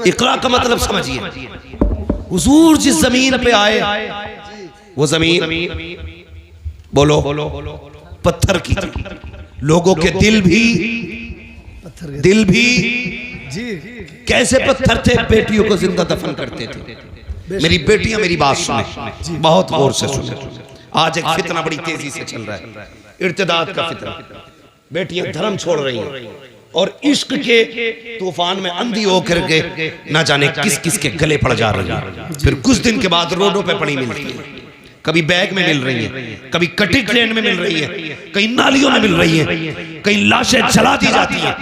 इकरा का मतलब समझिए, हुजूर जिस जमीन पे आए वो जमीन बोलो पत्थर की थी। लोगों के दिल भी कैसे पत्थर थे, बेटियों को जिंदा दफन करते थे। मेरी बेटियां मेरी बात सुने, बहुत गौर से सुने। आज एक फितना बड़ी तेजी से चल रहा है, इर्तिदाद का फितना। बेटियां धर्म छोड़ रही हैं और इश्क के तूफान में अंधी होकर के ना जाने किस किस के गले पड़ जा रही है। फिर कुछ दिन के बाद रोडों पे पड़ी मिलती है, कभी बैग में मिल रही है, कभी कटी ट्रेन में मिल रही है, कहीं नालियों में मिल रही है, कहीं लाशें जला दी जाती है,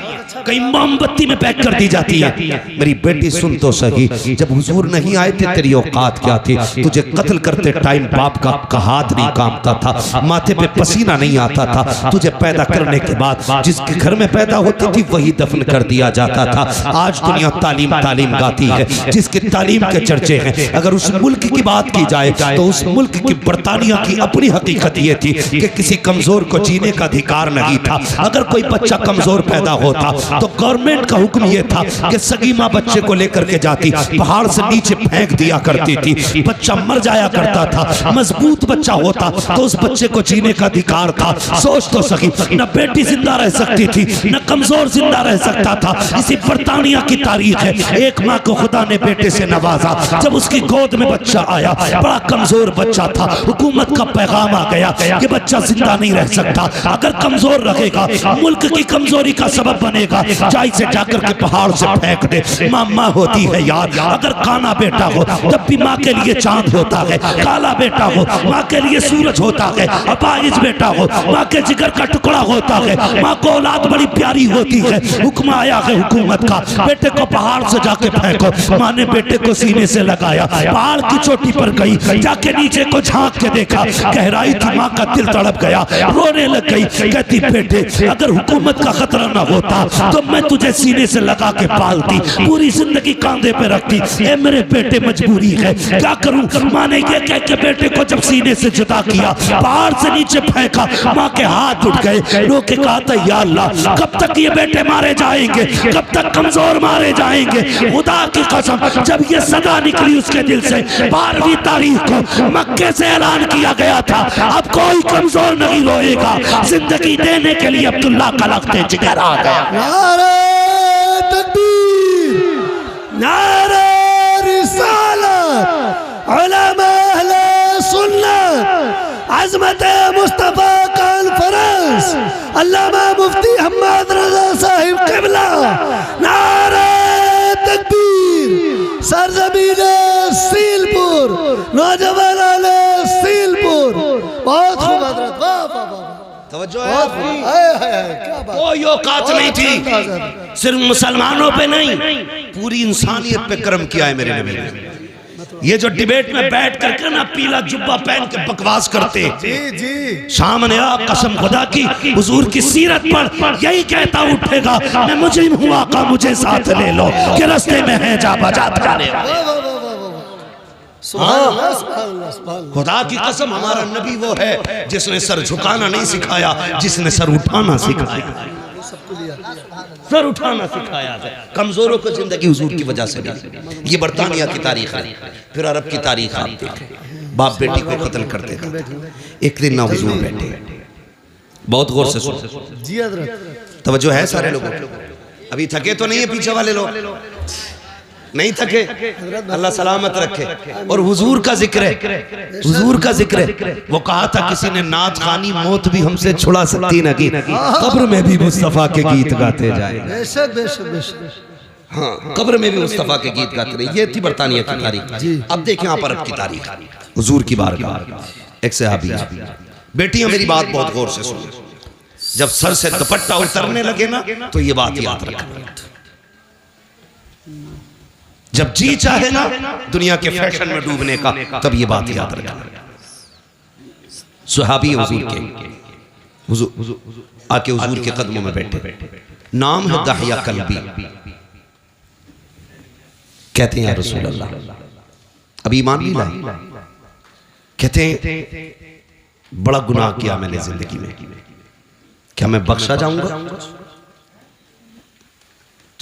कहीं मोमबत्ती में पैक कर दी जाती है। मेरी बेटी सुन तो सही, जब हुजूर नहीं आए थे तेरी औकात क्या थी? तुझे कत्ल करते टाइम बाप का हाथ नहीं कांपता था, माथे पे पसीना नहीं आता था। तुझे पैदा करने के बाद जिसके घर में पैदा होती थी वही दफन कर दिया जाता था। आज दुनिया तालीम तालीम गाती है, जिसकी तालीम के चर्चे हैं। अगर उस मुल्क की बात की जाए तो उस मुल्क की बर्तानिया की अपनी हकीकत ये थी कि किसी कमजोर को जीने का अधिकार नहीं था। अगर कोई बच्चा कमजोर पैदा होता तो गवर्नमेंट का हुक्म ये था कि सगी माँ बच्चे को लेकर के जाती, पहाड़ से नीचे फेंक दिया करती थी। बच्चा मर जाया करता था, मजबूत बच्चा होता तो उस बच्चे को जीने का अधिकार था। सोच तो सकी, न बेटी जिंदा रह सकती थी न कमजोर जिंदा रह सकता था। इसी बर्तानिया की तारीख है। एक माँ को खुदा ने बेटे से नवाजा, जब उसकी गोद में बच्चा आया, बड़ा कमजोर बच्चा था। हुकूमत का पैगाम आ गया कि बच्चा जिंदा नहीं रह सकता, अगर कमजोर रहेगा मुल्क की कमजोरी का सबब बनेगा। चाय से जाकर के पहाड़ से फेंक दे। माँ होती है यार, अगर काना बेटा हो तब भी माँ के लिए चांद होता है, काला बेटा हो माँ के लिए सूरज होता है, अपाहिज बेटा हो माँ के जिगर का टुकड़ा होता है। माँ को औलाद बड़ी प्यारी होती है। हुक्म आया है हुकूमत का, बेटे को पहाड़ से जाके फेंको। माँ ने बेटे को सीने से लगाया, पहाड़ की चोटी पर गई, जाके नीचे को झांक के देखा, गहराई थी। माँ का दिल तड़प गया, रोने लग गई। कहती बेटे अगर हुकूमत का खतरा ना होता तो मैं तुझे सीने से लगा के पालती, पूरी जिंदगी कांधे पे रखती। ए मेरे बेटे मजबूरी है, क्या करूं? माँ ने ये कह के बेटे को जब सीने से जुदा किया, पहाड़ से नीचे फेंका, माँ के हाथ उठ गए। रो के कहा था या अल्लाह कब तक ये बेटे मारे जाएंगे, कब तक कमजोर मारे जाएंगे? खुदा की कसम जब ये सदा निकली उसके दिल से, 12वीं तारीख को मक्के से ऐलान किया गया था अब कोई कमजोर नहीं रोएगा। जिंदगी देने के लिए अब्दुल्ला का लख्ते जिगर आ गया। नारे तकबीर, नारे रिसालत, उलमा अहले सुन्नत, अज़मत मुस्तफा कॉन्फ्रेंस, अल्लामा मुफ्ती अहमद रजा साहिब क़िबला। नारे तकबीर, सरज़मीने सीलपुर, नौजवान आले सीलपुर। बहुत खूब हज़रत, वाह वाह वाह। तवज्जो है, कोई औकात नहीं थी, सिर्फ मुसलमानों पे नहीं पूरी इंसानियत पे कर्म किया है मेरे नबी ने। ये जो डिबेट में बैठ करके ना पीला जुब्बा पहन के बकवास करते, सामने आ कसम खुदा की हुजूर की सीरत पर यही कहता उठेगा मैं मुजरिम हूँ आका मुझे साथ ले लो, कि रास्ते में है जा बजा थाने। खुदा की कसम हमारा नबी वो है जिसने सर झुकाना नहीं सिखाया, जिसने सर उठाना सिखाया। सर उठाना सिखाया है। कमजोरों को जिंदगी हुजूर की वजह से मिली। ये बर्तानिया की तारीख है। फिर अरब की तारीख आप देखें, बाप बेटी को कत्ल करते थे। एक दिन ना हुजूर बैठे, बहुत गौर से सुनो, तवज्जो है सारे लोगों। अभी थके तो नहीं है पीछे वाले लोग? नहीं थके, अल्लाह सलामत रखे। और हुजूर का जिक्र है, हुजूर का जिक्र है। वो कहा था किसी ने नात खानी मौत भी हमसे छुड़ा सकती न की, कब्र में भी मुस्तफा के गीत गाते जाए। बेशक बेशक बेशक। हाँ, कब्र में भी मुस्तफा के गीत गाते रहे। ये थी बर्तानिया की तारीख। अब देखें आप अरब की तारीख, हुजूर की बारगाह। एक सहाबी, बेटियां मेरी बात बहुत गौर से सुनो, जब सर से दुपट्टा उतरने लगे ना तो ये बात याद रखना। जब जी चाहे ना दुनिया के फैशन में डूबने का, तब ये बात याद रखना। सुहाबी हुजूर के, हुजूर आके हुजूर के कदमों में बैठे। नाम है दहिया कल्बी। कहते हैं या रसूल अल्लाह अभी ईमान नहीं लाई। कहते हैं बड़ा गुनाह किया मैंने जिंदगी में, क्या मैं बख्शा जाऊंगा?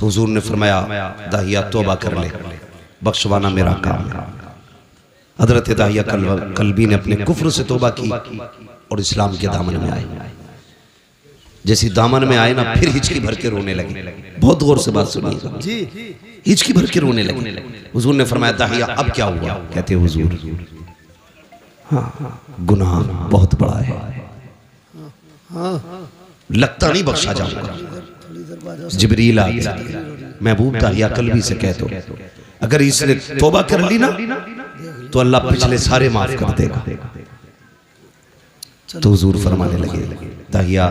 तो हुजूर ने फरमाया दाहिया तौबा कर ले, बख्शवाना मेरा काम है। हजरत दाहिया कल्बी ने अपने कुफ्र से तौबा की और इस्लाम के दामन में आए। जैसे दामन में आए ना, फिर हिचकी भर के रोने लगे। बहुत गौर से बात सुनिएगा जी, हिचकी भर के रोने लगे। हुजूर ने फरमाया दाहिया अब क्या हुआ? कहते हुजूर हाँ गुनाह बहुत बड़ा है, लगता नहीं बख्शा जाऊंगा। जिब्रील आ गया, महबूब दाहिया कल्बी से कह दो अगर इसने तौबा कर ली ना तो अल्लाह पिछले सारे माफ कर देगा। तो हुजूर फरमाने लगे दाहिया,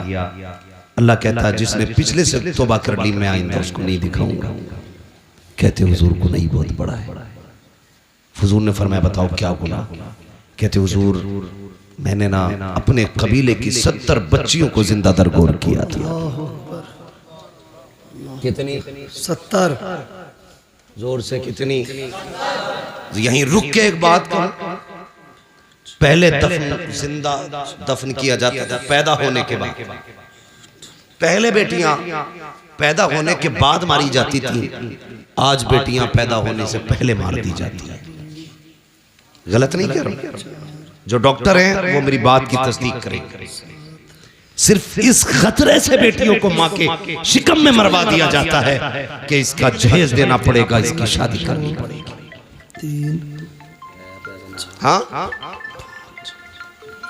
अल्लाह कहता है जिसने पिछले से तौबा कर ली मैं आइंदा उसको नहीं दिखाऊंगा। कहते हुजूर गुनाह बहुत बड़ा है। हुजूर ने फरमाया बताओ क्या गुनाह? कहते हुजूर मैंने ना अपने कबीले की 70 बच्चियों को जिंदा दरगोर किया था। कितनी? 70। जोर से कितनी? यहीं रुक के एक बात कहूं, पहले जिंदा दफन किया जाता था पैदा होने के बाद। पहले बेटियां पैदा होने के बाद मारी जाती थी, आज बेटियां पैदा होने से पहले मार दी जाती हैं। गलत नहीं कह रहा, जो डॉक्टर हैं वो मेरी बात की तस्दीक करेंगे। सिर्फ इस खतरे से बेटियों को मां के शिकम में मरवा दिया जाता है कि इसका जहेज देना पड़ेगा, इसकी शादी करनी पड़ेगी। हाँ,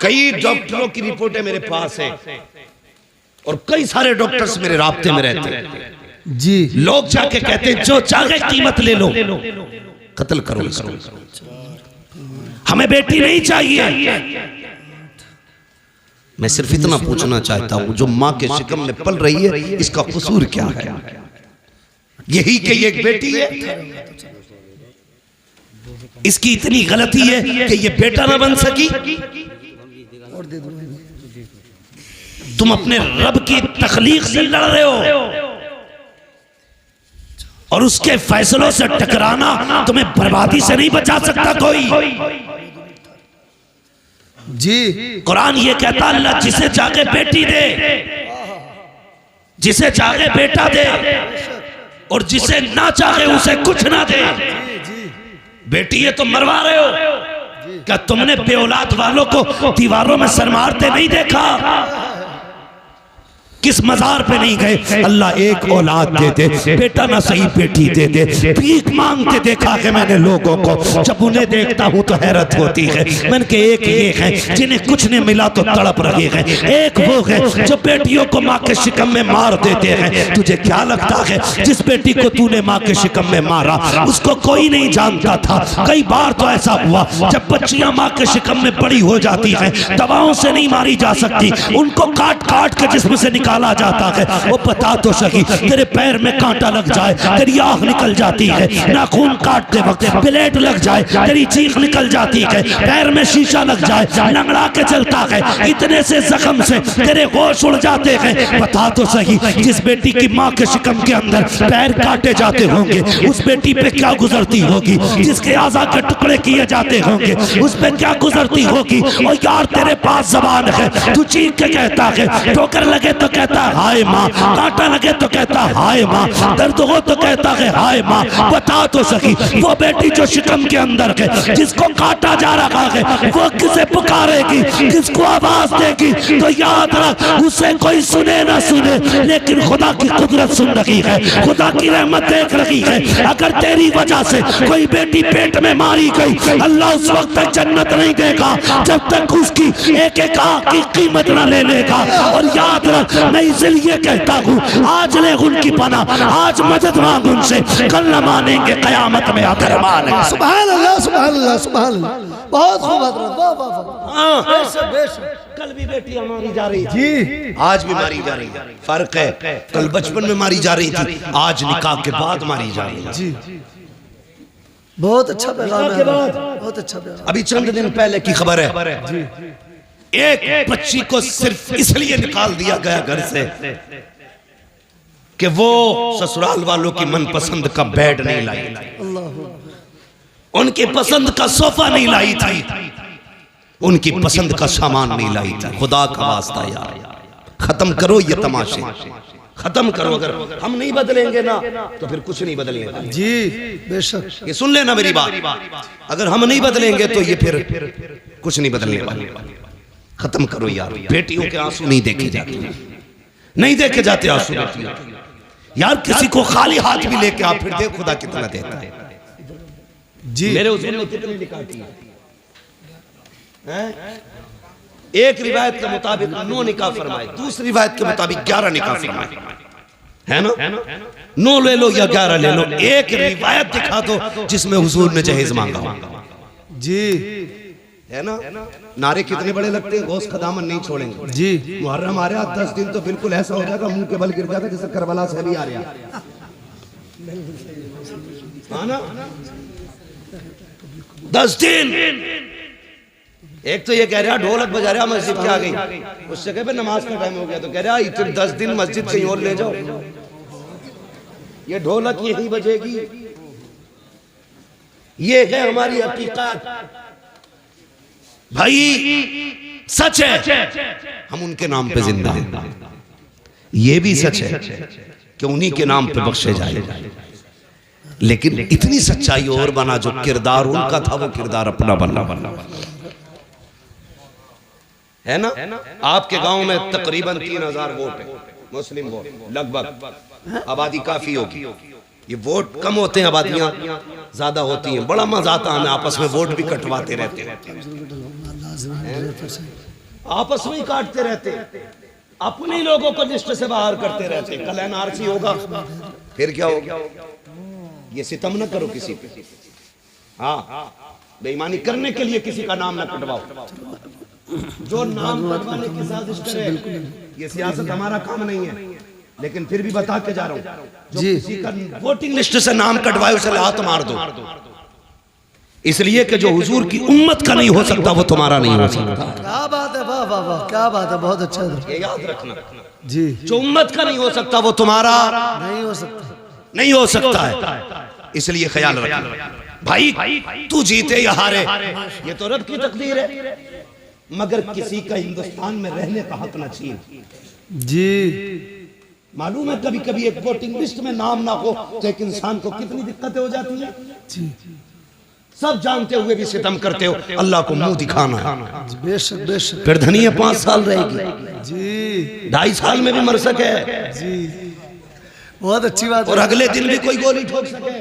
कई डॉक्टरों की रिपोर्टें मेरे पास हैं और कई सारे डॉक्टर्स मेरे राब्ते में रहते हैं जी। लोग जाके कहते हैं जो चाहे कीमत ले लो, कत्ल करो इसको, हमें बेटी नहीं चाहिए। मैं सिर्फ इतना पूछना चाहता हूं, जो मां के शिकम में पल रही है इसका कसूर क्या है? यही कि ये एक बेटी है, इसकी इतनी गलती है कि ये बेटा ना बन सकी। तुम अपने रब की तखलीक से लड़ रहे हो और उसके फैसलों से टकराना तुम्हें बर्बादी से नहीं बचा सकता कोई जी। कुरान ये कहता अल्लाह जिसे चाहे बेटी दे, जिसे चाहे बेटा दे और जिसे ना चाहे उसे कुछ ना दे। बेटी ये तो मरवा रहे हो, क्या तुमने बेऔलाद वालों को दीवारों में सर मारते नहीं देखा? किस मजार पे नहीं गए? अल्लाह एक औलाद दे दे, बेटा ना सही बेटी दे दे। भीख मांगते देखा है मैंने लोगों को, जब उन्हें देखता हूँ तो हैरत होती है। मैंने के एक ये है जिन्हें कुछ नहीं मिला तो तड़प रहे हैं, एक वो है जो बेटियों को माँ के शिकम में मार देते हैं। तुझे क्या लगता है जिस बेटी को तूने माँ के शिकम में मारा उसको कोई नहीं जानता था? कई बार तो ऐसा हुआ जब बच्चियां माँ के शिकम में बड़ी हो जाती हैं, दवाओं से नहीं मारी जा सकती, उनको काट काट के जिस्म से निकाला जाता है। वो बता तो सही, तेरे पैर में कांटा लग जाए तेरी आंख निकल जाती है, नाखून काटते वक्त ब्लेड लग जाए तेरी चीख निकल जाती है, पैर में शीशा लग जाए लंगड़ा के चलता है, इतने से जख्म से तेरे होश उड़ जाते हैं। बता तो सही, जिस बेटी की माँ के शिकम के अंदर पैर काटे जाते होंगे उस बेटी पे क्या गुजरती होगी? जिसके आज़ा के टुकड़े किए जाते होंगे उस पे क्या गुजरती होगी? और यार तेरे पास जबान है, तू चीख के कहता है, ठोकर लगे तो कहता है हाय माँ, कांटा लगे तो कहता है हाय माँ, दर्द हो तो कहता है हाय माँ। बता तो सही, वो बेटी जो शिकम के अंदर है जिसको काटा जा रहा है वो किसे पुकारेगी, किसको आवाज देगी? तो याद रख, उसे कोई सुने ना सुने लेकिन खुदा की कुदरत सुन रही है, खुदा की रहमत देख रही है। अगर तेरी वजह से कोई बेटी पेट में मारी गई, अल्लाह उस वक्त तक जन्नत नहीं देगा जब तक उसकी एक एक आंख की कीमत ना ले लेगा। और याद रख, मैं इसलिए कहता हूँ आज ले उनकी पनाह, आज मदद मांग उनसे, कल न मानेंगे कयामत में आकर मानेंगे। सुभान अल्लाह, सुभान अल्लाह, सुभान अल्लाह। बहुत खूब हजरत, वाह वाह वाह। बेशक बेशक। कल भी बेटियां मारी जा रही जी, आज भी मारी जा रही है। फर्क है, कल बचपन में मारी जा रही थी, आज निकाह के बाद मारी जा रही है जी। बहुत अच्छा पैगाम है, बहुत अच्छा पैगाम। अभी चंद दिन पहले की खबर है जी, एक बच्ची को सिर्फ इसलिए निकाल दिया गया घर से कि वो ससुराल वालों की मनपसंद का बेड नहीं लाई थी, उनकी पसंद का सोफा नहीं लाई थी, उनकी पसंद का सामान नहीं लाई थी। खुदा का वास्ता यार, खत्म करो ये तमाशे, खत्म करो। अगर हम नहीं बदलेंगे ना तो फिर कुछ नहीं बदलने वाला। जी बेशक। ये सुन लेना मेरी बात, अगर हम नहीं बदलेंगे तो ये फिर कुछ नहीं बदलने वाले। खत्म करो यार, बेटियों के आंसू नहीं देखे जाते, नहीं देखे जाते आंसू बेटियों के। यार किसी को खाली हाथ भी लेके आप फिर देख खुदा कितना देता है। जी मेरे हुजूर ने कितनी निकाह की है? एक रिवायत के मुताबिक 9 निकाह फरमाए, दूसरी रिवायत के मुताबिक 11 निकाह फरमाए, है ना? 9 ले लो या 11 ले लो, एक रिवायत दिखा दो जिसमें हुजूर ने जहेज मांगा हो। जी है ना? नारे कितने बड़े लगते हैं, गौस का दामन नहीं छोड़ेंगे। जी मुहर्रम आ रहा 10 दिन तो बिल्कुल ऐसा हो जाएगा मुंह के बल गिर जाएगा जैसे करबला से भी आ रहा है ना? 10 दिन। एक तो ये कह रहा ढोलक बजा रहा मस्जिद के आ गई, उस जगह पे नमाज का टाइम हो गया तो कह रहा इतने 10 दिन मस्जिद कहीं और ले जाओ, ये ढोलक यही बजेगी। ये है हमारी हकीकत भाई, सच है हम उनके नाम पे जिंदा हैं। ये भी सच है कि उन्हीं के नाम पे बख्शे जाए, लेकिन इतनी सच्चाई और बना जो किरदार उनका था वो किरदार अपना बनना है ना? आपके गांव में तकरीबन 3000 वोट है, मुस्लिम वोट लगभग, आबादी काफी होगी। ये वोट कम होते हैं, आबादियां ज्यादा होती हैं। बड़ा मजा आता है, हमें आपस में वोट भी कटवाते रहते हैं, आपस में ही काटते रहते हैं, अपने लोगों को लिस्ट से बाहर करते रहते हैं। कल एनआरसी होगा फिर क्या होगा? ये सितम न करो किसी पे, हाँ बेईमानी करने के लिए किसी का नाम न कटवाओ। जो नाम कटवाने की साजिश करे, ये सियासत हमारा काम नहीं है, लेकिन फिर भी बता के जा रहा हूं, जो किसी का वोटिंग लिस्ट से नाम कटवाए उसे हाथ मार दो, इसलिए कि जो हुजूर की उम्मत का नहीं हो सकता वो तुम्हारा नहीं हो सकता। क्या बात है, वाह वाह वाह, क्या बात है, बहुत अच्छा है। ये याद रखना जी, जो उम्मत का नहीं हो सकता वो तुम्हारा नहीं हो सकता, नहीं हो सकता है, इसलिए ख्याल रखना भाई। तू जीते या हारे ये तो रब की तकदीर है, मगर किसी का हिंदुस्तान में रहने का हक न छीन। जी मालूम है कभी कभी एक वोटिंग लिस्ट में नाम ना हो तो एक इंसान को कितनी दिक्कतें हो जाती हैं। जी सब जानते हुए भी सितम करते हो, अल्लाह को मुंह दिखाना है। बेशक बेशक। फिर धनिया 5 साल रहेगी, जी 2.5 साल में भी मर सके जी, बहुत अच्छी बात और अगले दिन भी कोई गोली ठोक सके।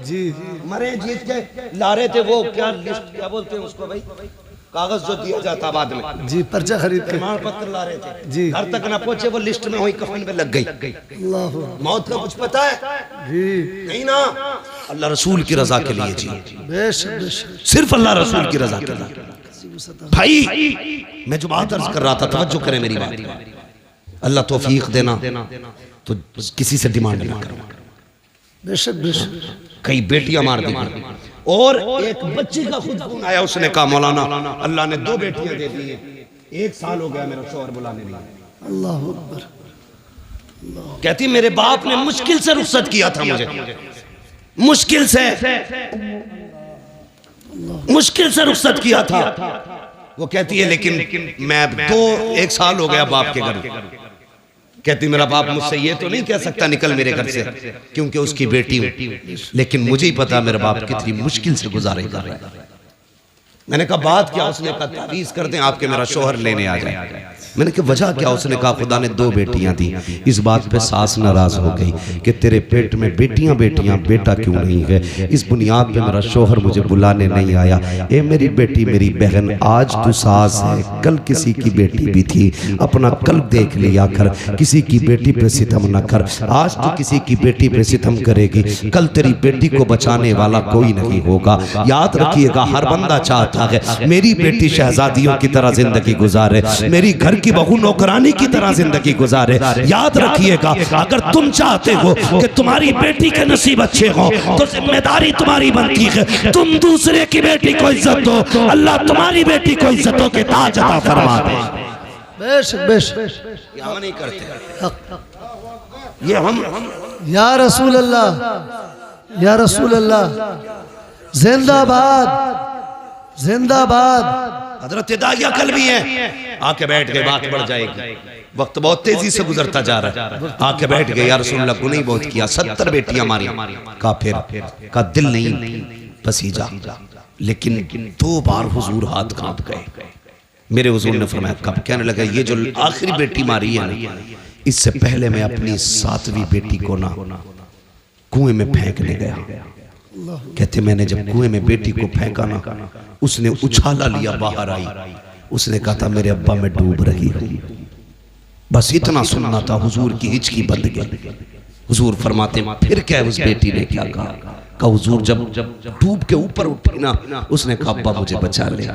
जी मरे जीत के ला रहे थे वो क्या लिस्ट, क्या बोलते हैं उसको भाई, कागज जो दिया जाता बाद में, जी पर्चा खरीद के प्रमाण पत्र ला रहे थे जी, घर तक ना पहुंचे वो लिस्ट में वही कफन में लग गई। अल्लाह मौत का कुछ पता है जी, नहीं ना, अल्लाह रसूल की रजा के लिए जी, बेशक बेशक। सिर्फ अल्लाह रसूल की रजा के लिए। भाई मैं जो बात अर्ज कर रहा था, तवज्जो करें मेरी बात, अल्लाह तौफीक देना तो किसी से डिमांड नहीं करना। बेशक बेशक। कई बेटियां मार दी और एक बच्ची का खुद फोन आया, उसने कहा मौलाना अल्लाह ने 2 बेटियां दे दी हैं, 1 साल हो गया मेरा शौहर बुलाने नहीं आया। अल्लाह अकबर। कहती मेरे बाप ने मुश्किल से रुखसत किया था मुझे, मुश्किल से रुखसत किया था। वो कहती है लेकिन मैं 1 साल हो गया बाप के घर। कहती मेरा बाप मुझसे ये तो नहीं कह सकता निकल मेरे घर से, क्योंकि उसकी बेटी हूं, लेकिन मुझे ही पता मेरा बाप कितनी मुश्किल से गुजारे कर रहा है। मैंने कहा बात क्या? उसने कहा तावीज़ कर दें आपके मेरा शौहर लेने आ जाए। मैंने कहा वजह क्या? उसने कहा खुदा ने 2 बेटियां दी। इस बात पे सास नाराज हो गई कि तेरे पेट में बेटियां बेटा क्यों नहीं है। इस बुनियाद पे मेरा शौहर मुझे बुलाने नहीं आया। ए मेरी बेटी मेरी बहन, आज तू सास है, कल किसी की बेटी भी थी, अपना कल देख लिया कर, किसी की बेटी पे सितम न कर। आज तू किसी की बेटी पे सितम करेगी, कल तेरी बेटी को बचाने वाला कोई नहीं होगा। याद रखिएगा हर बंदा चाहता है मेरी बेटी शहजादियों की तरह जिंदगी गुजारे, मेरी घर की बहू नौकरानी की तरह जिंदगी गुजारे। याद रखिएगा अगर तुम चाहते हो कि तुम्हारी बेटी के नसीब अच्छे हो तो जिम्मेदारी तुम्हारी बनती है तुम दूसरे की बेटी को इज्जत दो, अल्लाह तुम्हारी बेटी को इज्जतों के ताज अता फरमा दे। बेशक बेशक। हम नहीं करते ये, हम या रसूल अल्लाह, या रसूल अल्लाह, जिंदाबाद जिंदाबाद। हजरत दाहिया कल भी है, आके बैठ गए, बात बढ़ जाएगी, वक्त बहुत तेजी से गुजरता जा रहा है। आके बैठ गए, या रसूलल्लाह गुनाह बहुत किया, 70 बेटियां मारी, काफिर का दिल नहीं पसीजा, लेकिन 2 बार हुजूर हाथ कांप गए। मेरे हुजूर ने फरमाया कब? कहने लगा ये जो आखिरी बेटी मारी है ना, इससे पहले मैं अपनी 7वीं बेटी को ना कुएं में फेंकने गया। कहते मैंने जब कुएं में बेटी को फेंका ना, उसने उछाला लिया, बाहर आई, उसने कहा था मेरे अब्बा मैं डूब रही हूँ। बस इतना सुनना था, हुजूर की हिचकी बंद गई। हुजूर फरमाते फिर क्या उस बेटी ने क्या कहा हुजूर जब डूब के ऊपर उठी ना, उसने कहा अब्बा मुझे बचा ले,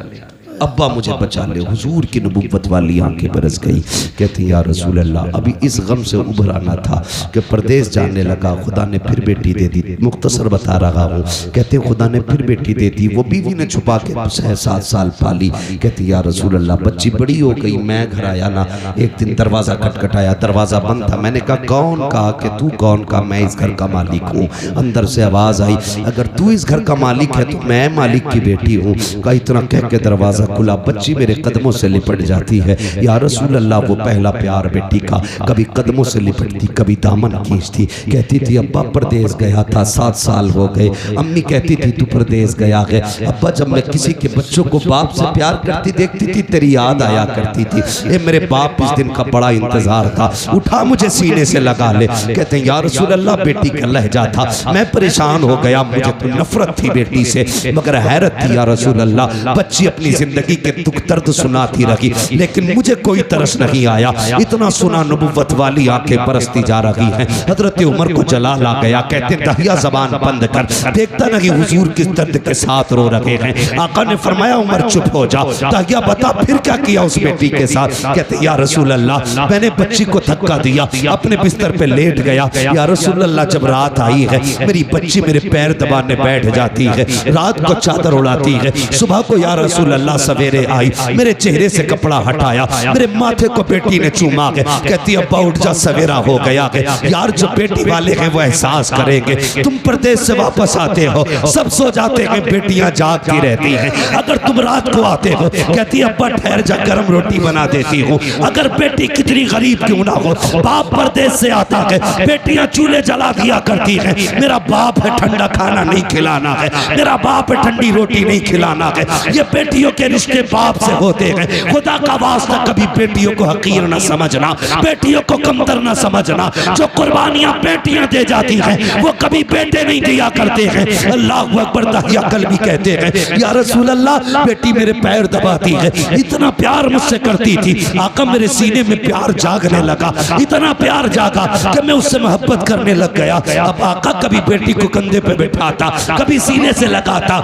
अब्बा मुझे बचा ले। हुजूर की नबुव्वत वाली आंखें बरस गई। कहती या रसूल अल्लाह, अभी इस गम से उभर आना था कि परदेश जाने लगा, खुदा ने फिर बेटी दे दी। मुख्तसर बता रहा हूँ, कहते खुदा ने फिर बेटी दे दी, वो बीवी ने छुपा के 6-7 साल पाली। कहती या रसूल अल्लाह, बच्ची बड़ी हो गई, मैं घर आया ना, एक दिन दरवाज़ा खटखटाया, दरवाज़ा बंद था। मैंने कहा कौन? कहा कि तू कौन? कहा मैं इस घर का मालिक हूँ। अंदर से आवाज़ आई, अगर तू इस घर का मालिक है तो मैं मालिक की बेटी हूँ। कहा इतना कह के दरवाज़ा खुला, बच्ची मेरे कदमों से लिपट जाती है। या रसूल अल्लाह, वो पहला प्यार बेटी का, कभी कदमों से लिपटती, कभी दामन खींचती। कहती थी अब्बा परदेश गया था, 7 साल हो गए। अम्मी कहती थी तू परदेश गया है। अब्बा जब मैं किसी के बच्चों को बाप से प्यार करती देखती थी, तेरी याद आया करती थी। ए मेरे बाप इस दिन का बड़ा इंतजार था, उठा मुझे सीने से लगा ले। कहते हैं या रसूल अल्लाह, बेटी का लहजा था, मैं परेशान हो गया, मुझे तो नफरत थी बेटी से, मगर हैरत थी या रसूल अल्लाह, बच्ची अपनी जिंदगी के दुख दर्द सुनाती रही, लेकिन मुझे कोई तरस नहीं आया। इतना सुना, नबुव्वत वाली आंखें बरसती जा रही हैं। हजरत उमर को जलाल आ गया। कहते दाहिया जबान बंद कर, देखता नहीं हुजूर किस दर्द के साथ रो रहे हैं। आका ने फरमाया उमर चुप हो जा। दाहिया बता फिर क्या किया उस बेटी के साथ? कहते या रसूल अल्लाह, मैंने बच्ची को धक्का दिया, अपने बिस्तर पे लेट गया। या रसूल अल्लाह, जब रात आई है, मेरी बच्ची मेरे पैर दबाने बैठ जाती है, रात को चादर उड़ाती है। सुबह को या रसूल अल्लाह सवेरे आई, मेरे चेहरे से कपड़ा हटाया, मेरे माथे को बेटी ने चूमा के कहती अब्बा उठ जा, सवेरा हो गया है। यार जो बेटी वाले हैं वो एहसास करेंगे, तुम परदेश से वापस आते हो, सब सो जाते हैं, बेटियां जागती रहती हैं। अगर तुम रात को आते हो, कहती अब्बा ठहर जा, गर्म रोटी बना देती हूँ। अगर बेटी कितनी गरीब क्यों ना हो, बाप परदेश से आता है, बेटियां चूल्हे जला दिया करती हैं। मेरा बाप है ठंडा खाना नहीं खिलाना है, मेरा बाप है ठंडी रोटी नहीं खिलाना है। ये बेटियों के रिश्ते बाप से होते हैं। खुदा का वास्ता कभी बेटियों को हकीर न समझना, बेटियों को कमतर न समझना। जो कुर्बानियां बेटियां दे जाती हैं वो कभी बेटे नहीं दिया करते हैं। अल्लाहु अकबर। दाहिया कल भी कहते हैं या रसूल अल्लाह, बेटी मेरे पैर दबाती है, इतना प्यार मुझसे करती थी। आका मेरे सीने में प्यार जागने लगा, इतना प्यार जागा कि मैं उससे मोहब्बत करने लग गया। अब आका कभी बेटी को कंधे पे बैठाता, कभी सीने से लगाता।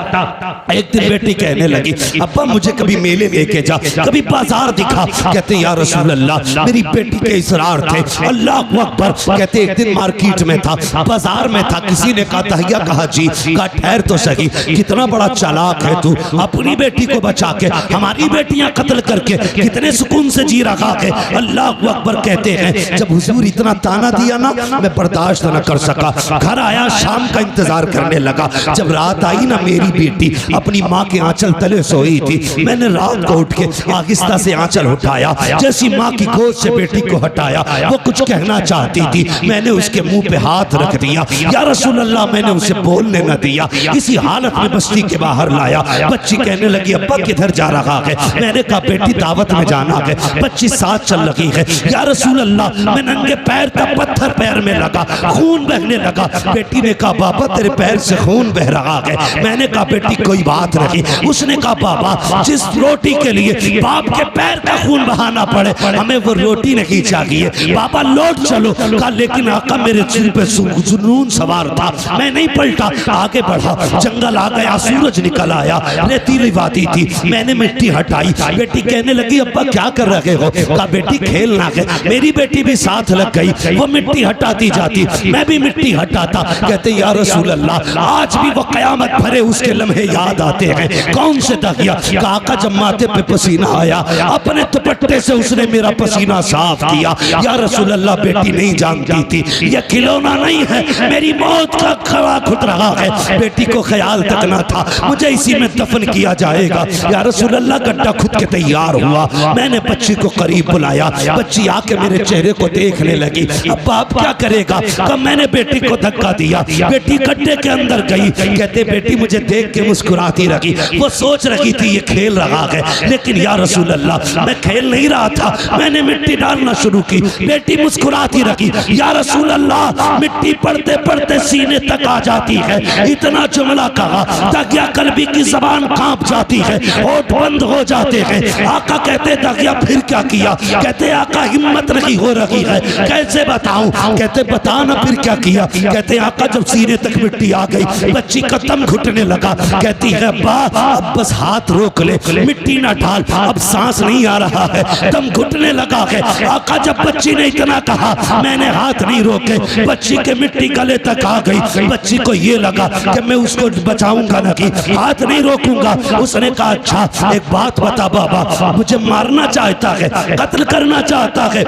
एक दिन बेटी कहने लगी अब्बा मुझे कभी मेले लेके जा, कभी बाजार दिखा। कहते या रसूल अल्लाह, मेरी बेटी के इसरार थे। अल्लाह अकबर। कहते एक दिन मार्केट में था, बाजार में था, किसी ने कहा दाहिया, कहा जी। कहा ठहर तो सही, कितना बड़ा चालाक है तू, अपनी बेटी को बचा के हमारी बेटियां कत्ल करके कितने सुकून से जी रहा है। अल्लाह अकबर। कहते हैं जब हुजूर इतना ताना दिया ना, मैं बर्दाश्त न कर सका, घर आया, शाम का इंतजार करने लगा। जब रात आई ना, मेरी बेटी अपनी माँ के आंचल तले सोई थी। मैंने रात को उठ के आहिस्ता से आंचल उठाया, जैसी माँ की गोद से बेटी को हटाया, वो कुछ कहना चाहती थी, मैंने उसके मुंह पे हाथ रख दिया। या रसूल अल्लाह, मैंने उसे बोलने न दिया, इसी हालत में बस्ती के बाहर लाया। बच्ची कहने लगी अब्बा किधर जा रहा है? मैंने कहा बेटी दावत में जाना है। बच्ची साथ चल रही है। या रसूल अल्लाह, मैं नंगे पैर था, पत्थर पैर में लगा, खून बहने लगा। बेटी ने कहा बाबा तेरे पैर से खून बह रहा है। मैंने कहा बेटी कोई बात नहीं। उसने कहा बाबा जिस रोटी के लिए बाप के पैर का खून बहाना पड़े, हमें वो रोटी नहीं चाहिए, बाबा लौट चलो। कहा लेकिन आका मेरे सिर पे जुनून सवार था, मैं नहीं पलटा, आगे बढ़ा। जंगल आ गया, सूरज निकल आया, रेतीली वादी थी, मैंने मिट्टी हटाई। बेटी कहने लगी अब्बा क्या कर रहे हो? कहा बेटी खेलना है। मेरी बेटी भी साथ लग गई, वो मिट्टी हटाती जाती, मैं भी मिट्टी हटाता। कहते या रसूल अल्लाह, आज भी वो कयामत भरे उसके लम्हे याद आते हैं। कौन से दाहिया? आका जब माथे पे पसीना आया अपने दुपट्टे से उसने मेरा पसीना साफ किया। या रसूल अल्लाह, बेटी नहीं जानती थी यह खिलौना नहीं है, मेरी मौत का खड़ा खुद रहा है। बेटी को ख्याल तक ना था मुझे इसी में दफन किया जाएगा। या रसूल अल्लाह, गड्ढा खुद के तैयार हुआ। मैंने बच्ची को करीब बुलाया, बच्ची आके मेरे चेहरे को देखने लगी। अब बाप क्या करेगा? कब मैंने बेटी को धक्का दिया, बेटी गड्ढे के अंदर गई। कहते बेटी मुझे देख के मुस्कुराती रही, वो सोच रही थी ये खेल रहा है, लेकिन या रसूल अल्लाह मैं खेल नहीं रहा था। मैंने मिट्टी डालना शुरू की, बेटी मुस्कुराती रही। या रसूल अल्लाह, मिट्टी पड़ते पड़ते सीने तक आ जाती है। इतना जुमला कहा दगिया कल्बी की जबान कांप जाती है, होठ बंद हो जाते हैं। आका कहते दगिया फिर क्या किया? कहते आका हिम्मत नहीं हो रही है, कैसे बताऊं? कहते बता ना फिर क्या किया? कहते आका जब सीने तक मिट्टी आ गई बच्ची का दम घुटने लगा। कहती है अब्बा अब बस हाथ रोक ले, मिट्टी ना डाल, अब सांस नहीं आ रहा है, दम घुटने लगा है। आका जब बच्ची ने इतना कहा मैंने हाथ नहीं रोके, बच्ची के मिट्टी गले तक आ गई। बच्ची को ये लगा कि मैं उसको बचाऊंगा नहीं, हाथ नहीं रोकूंगा। उसने कहा अच्छा एक बात बता बाबा, मुझे मारना चाहता है, कत्ल करना चाहता है।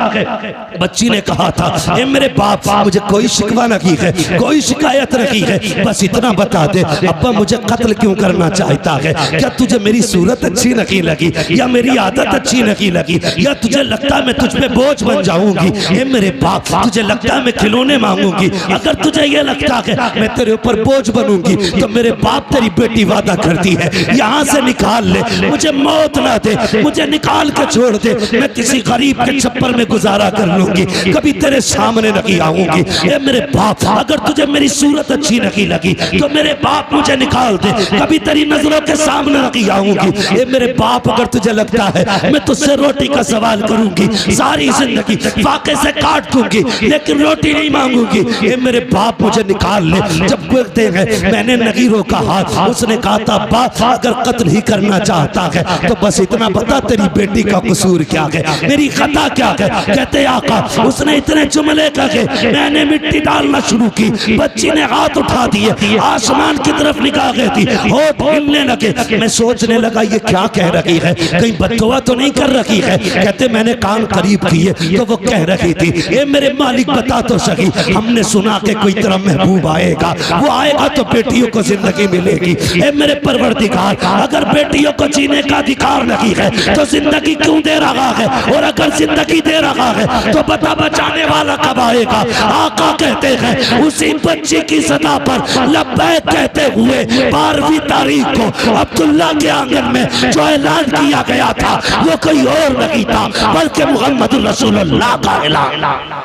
बच्ची ने कहा था ए मेरे बाप, मुझे कोई शिकवा नहीं है, कोई शिकायत नहीं है, बस इतना बता दे अब्बा मुझे कत्ल क्यों करना चाहता है? क्या तुझे मेरी सूरत अच्छी नहीं लगी, या मेरी आदत अच्छी नहीं लगी, या तुझे लगता है मैं तुझ पे बोझ बन जाऊंगी? ए मेरे बाप, तुझे लगता है मैं खिलौने मांगूंगी? अगर तुझे ये लगता है मैं तेरे ऊपर बोझ बनूंगी तो मेरे बाप तेरी बेटी वादा करती है यहाँ से निकाल ले, मुझे मौत ना दे, मुझे निकाल के छोड़ दे, मैं किसी गरीब के छप्पर में गुजारा कर लूंगी, कभी तेरे सामने नहीं आऊंगी। ए मेरे बाप, अगर तुझे मेरी सूरत अच्छी नहीं लगी तो मेरे बाप मुझे निकाल दे, कभी तेरी नजरों के सामने नहीं आऊंगी। ए मेरे बाप, अगर तुझे लगता है मैं तुझसे रोटी का सवाल करूंगी, सारी जिंदगी फाके से काट दूंगी, लेकिन रोटी नहीं मांगूंगी। ए मेरे बाप मुझे निकाल ले। जब बोलते हैं मैंने नहीं रोका हाथ, उसने कहा था अब्बा अगर कत्ल ही करना चाहता है तो बस इतना बता तेरी बेटी का कसूर क्या है, मेरी खता क्या है? कहते आका उसने इतने जुमले कहे, मैंने मिट्टी डालना शुरू की, बच्ची ने हाथ उठा दिए, आसमान की तरफ निगाह गई थी, होठ हिलने लगे। मैं सोचने लगा ये क्या कह रही है, कहीं बददुआ तो नहीं कर रही है? कहते मैंने कान करीब किए तो वो कह रही थी ए मेरे मालिक बता तो सही, हमने सुना कि कोई तेरा महबूब आएगा, वो आएगा तो बेटियों को जिंदगी मिलेगी। ए मेरे परवरदिगार, अगर बेटियों को जीने का अधिकार नहीं है तो जिंदगी क्यों दे रहा है? और अगर जिंदगी दे रहा है तो बता बचाने वाला कब आएगा? आका कहते हैं उसी बच्ची की सदा पर लब्बैक कहते हुए 12वीं तारीख को अब्दुल्ला के आंगन में जो ऐलान किया गया था वो कोई और नहीं था बल्कि मुहम्मद रसूलुल्लाह का ऐलान।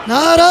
नारा